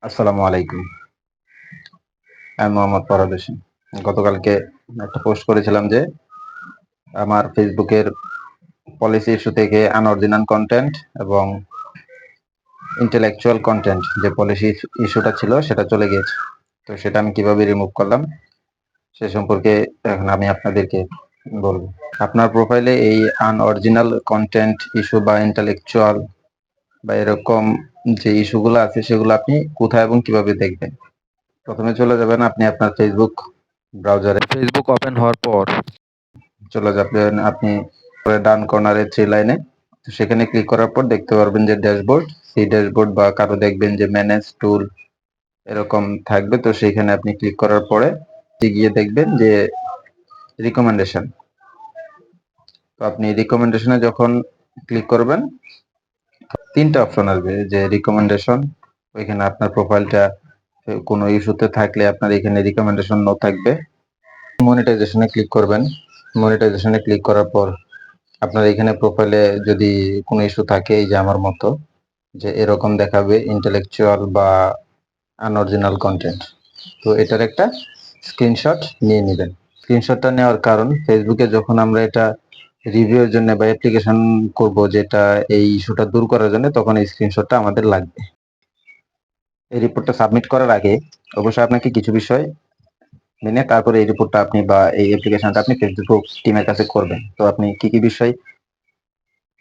আসসালামু আলাইকুম। আমি মোহাম্মদ ফরহাদ হোসেন। গতকালকে একটা পোস্ট করেছিলাম যে আমার ফেসবুকের পলিসি ইস্যু থেকে আনঅরিজিনাল কন্টেন্ট এবং ইন্টেলেকচুয়াল কন্টেন্ট যে পলিসি ইস্যুটা ছিল সেটা চলে গিয়েছে। তো সেটা আমি কিভাবে রিমুভ করলাম সে সম্পর্কে এখন আমি আপনাদেরকে বলবো। আপনার প্রোফাইলে এই আনঅরিজিনাল কন্টেন্ট ইস্যু বা ইন্টেলেকচুয়াল বা এরকম যে ইস্যুগুলো আছে সেগুলো আপনি কোথায় এবং কিভাবে দেখবেন? প্রথমে চলে যাবেন আপনি আপনার ফেসবুক ব্রাউজারে। ফেসবুক ওপেন হওয়ার পর চলে যাবেন আপনি ডান কর্নারে থ্রি লাইনে, সেখানে ক্লিক করার পর দেখতে পারবেন যে ড্যাশবোর্ড, সেই ড্যাশবোর্ড বা কারো দেখবেন যে ম্যানেজ টুল এরকম থাকবে। তো সেইখানে আপনি ক্লিক করার পরে গিয়ে দেখবেন যে রিকমেন্ডেশন। তো আপনি রিকমেন্ডেশনে যখন ক্লিক করবেন তিনটা অপশন আসবে, যে রিকমেন্ডেশন, ওইখানে আপনার প্রোফাইলটা কোনো ইস্যুতে থাকলে আপনার এখানে রিকমেন্ডেশন নো থাকবে। মনিটাইজেশনে ক্লিক করবেন। মনিটাইজেশনে ক্লিক করার পর আপনার এখানে প্রোফাইলে যদি কোনো ইস্যু থাকে, এই যে আমার মতো যে এরকম দেখাবে ইন্টেলেকচুয়াল বা আনঅরিজিনাল কন্টেন্ট, তো এটার একটা স্ক্রিনশট নিয়ে নেবেন। স্ক্রিনশটটা নেওয়ার কারণ, ফেসবুকে যখন আমরা এটা রিভিউয়ের জন্য বা অ্যাপ্লিকেশন করব যেটা এই ইস্যুটা দূর করার জন্য, তখন এই স্ক্রিনশটটা আমাদের লাগবে। এই রিপোর্টটা সাবমিট করার আগে অবশ্যই আপনাকে কিছু বিষয় মেনে তারপরে এই রিপোর্টটা আপনি বা এই অ্যাপ্লিকেশনটা আপনি ফেসবুক টিমের কাছে করবেন। তো আপনি কি কি বিষয়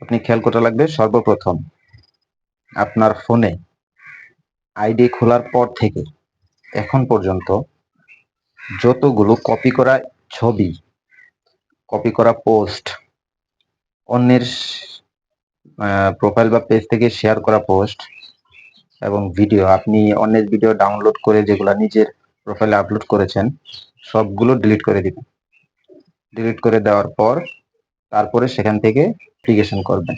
আপনি খেয়াল করা লাগবে? সর্বপ্রথম আপনার ফোনে আইডি খোলার পর থেকে এখন পর্যন্ত যতগুলো কপি করা ছবি, কপি করা পোস্ট, অন্যের প্রোফাইল বা পেজ থেকে শেয়ার করা পোস্ট এবং ভিডিও, আপনি অন্যের ভিডিও ডাউনলোড করে যেগুলো নিজের প্রোফাইলে আপলোড করেছেন সবগুলো ডিলিট করে দিবেন। ডিলিট করে দেওয়ার পর তারপরে সেখান থেকে অ্যাপ্লিকেশন করবেন,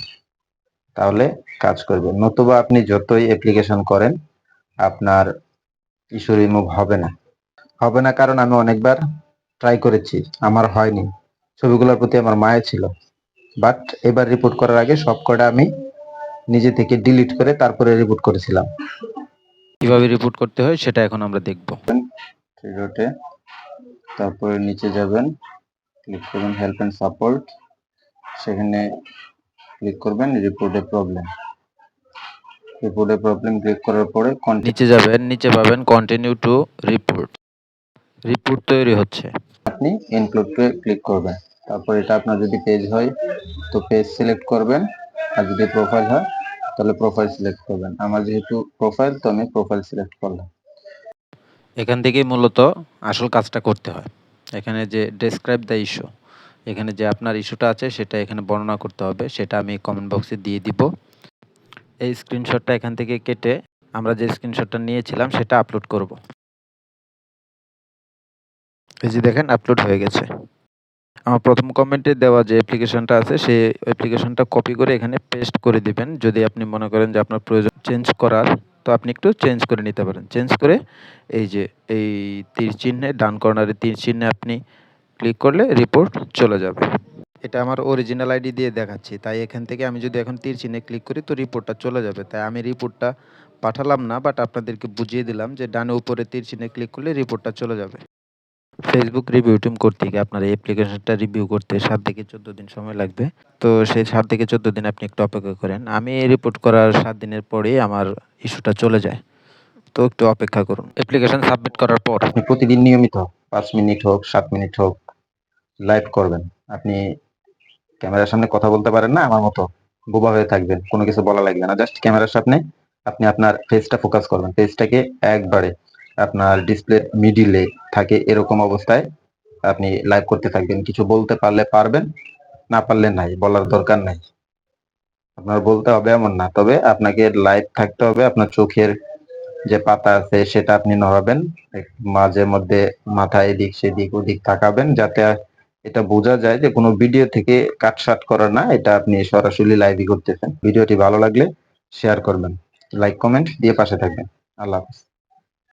তাহলে কাজ করবে। নতুবা আপনি যতই অ্যাপ্লিকেশন করেন আপনার ইস্যু রিমুভ হবে না। হবে না কারণ আমি অনেকবার ট্রাই করেছি, আমার হয়নি। ছবিগুলোর প্রতি আমার মায়া ছিল, বাট এবার রিপোর্ট করার আগে সবকটা আমি নিজে থেকে ডিলিট করে তারপরে রিপোর্ট করেছিলাম। কিভাবে রিপোর্ট করতে হয় সেটা এখন আমরা দেখব। থ্রি ডটে, তারপরে নিচে যাবেন, ক্লিক করবেন হেল্প এন্ড সাপোর্ট, সেখানে ক্লিক করবেন রিপোর্টে প্রবলেম। রিপোর্টে প্রবলেম ক্লিক করার পরে নিচে যাবেন, নিচে পাবেন কন্টিনিউ টু রিপোর্ট। রিপোর্ট তৈরি হচ্ছে। আপনি ইনক্লুডে ক্লিক করবেন। তারপর এটা আপনার যদি পেজ হয় তো পেজ সিলেক্ট করবেন, আর যদি প্রোফাইল হয় তাহলে প্রোফাইল সিলেক্ট করবেন। আমার যেহেতু প্রোফাইল, তো আমি প্রোফাইল সিলেক্ট করলাম। এখান থেকেই মূলত আসল কাজটা করতে হয়। এখানে যে ডেসক্রাইব দ্য ইস্যু, এখানে যে আপনার ইস্যুটা আছে সেটা এখানে বর্ণনা করতে হবে, সেটা আমি কমেন্ট বক্সে দিয়ে দিব। এই স্ক্রিনশটটা এখান থেকে কেটে আমরা যে স্ক্রিনশটটা নিয়েছিলাম সেটা আপলোড করব। এই যে দেখেন আপলোড হয়ে গেছে। আমার প্রথম কমেন্টে দেওয়া যে অ্যাপ্লিকেশনটা আছে সেই অ্যাপ্লিকেশনটা কপি করে এখানে পেস্ট করে দিবেন। যদি আপনি মনে করেন যে আপনার প্রয়োজন চেঞ্জ করার, তো আপনি একটু চেঞ্জ করে নিতে পারেন। চেঞ্জ করে এই যে এই তীর চিহ্নে ডান কর্নারে তীর চিহ্নে আপনি ক্লিক করলে রিপোর্ট চলে যাবে। এটা আমার অরিজিনাল আইডি দিয়ে দেখাচ্ছি, তাই এখান থেকে আমি যদি এখন তীর চিহ্নে ক্লিক করি তো রিপোর্টটা চলে যাবে। তাই আমি রিপোর্টটা পাঠালাম না, বাট আপনাদেরকে বুঝিয়ে দিলাম যে ডানে উপরে তীর চিহ্নে ক্লিক করলে রিপোর্টটা চলে যাবে। ফেসবুক রিভিউ টিম কর্তৃক আপনার এই অ্যাপ্লিকেশনটা রিভিউ করতে 7 থেকে 14 দিন সময় লাগবে। তো সেই 7 থেকে 14 দিন আপনি একটু অপেক্ষা করেন। আমি রিপোর্ট করার 7 দিনের পরেই আমার ইস্যুটা চলে যায়। তো একটু অপেক্ষা করুন। অ্যাপ্লিকেশন সাবমিট করার পর আপনি প্রতিদিন নিয়মিত 5 মিনিট হোক 7 মিনিট হোক লাইভ করবেন। আপনি ক্যামেরার সামনে কথা বলতে পারেন না, আমার মতো বোবা হয়ে থাকবেন, কোনো কিছু বলা লাগবে না, জাস্ট ক্যামেরার সামনে আপনি আপনার ফেসটা ফোকাস করবেন। ফেসটাকে একবারে আপনার ডিসপ্লে মিডিলে থাকে এরকম অবস্থায় আপনি লাইভ করতে থাকবেন। কিছু বলতে পারলে পারবেন, না পারলে নাই, বলার দরকার নাই। আপনার বলতে হবে এমন না, তবে আপনাকে লাইভ থাকতে হবে। আপনার চোখের যে পাতা আছে সেটা আপনি নড়াবেন, মাঝে মধ্যে মাথা এদিক সেদিক ওদিক তাকাবেন, যাতে এটা বোঝা যায় যে কোনো ভিডিও থেকে কাটসাট করা না, এটা আপনি সরাসরি লাইভই করতেছেন। ভিডিওটি ভালো লাগলে শেয়ার করবেন, লাইক কমেন্ট দিয়ে পাশে থাকবেন। আল্লাহ হাফেজ।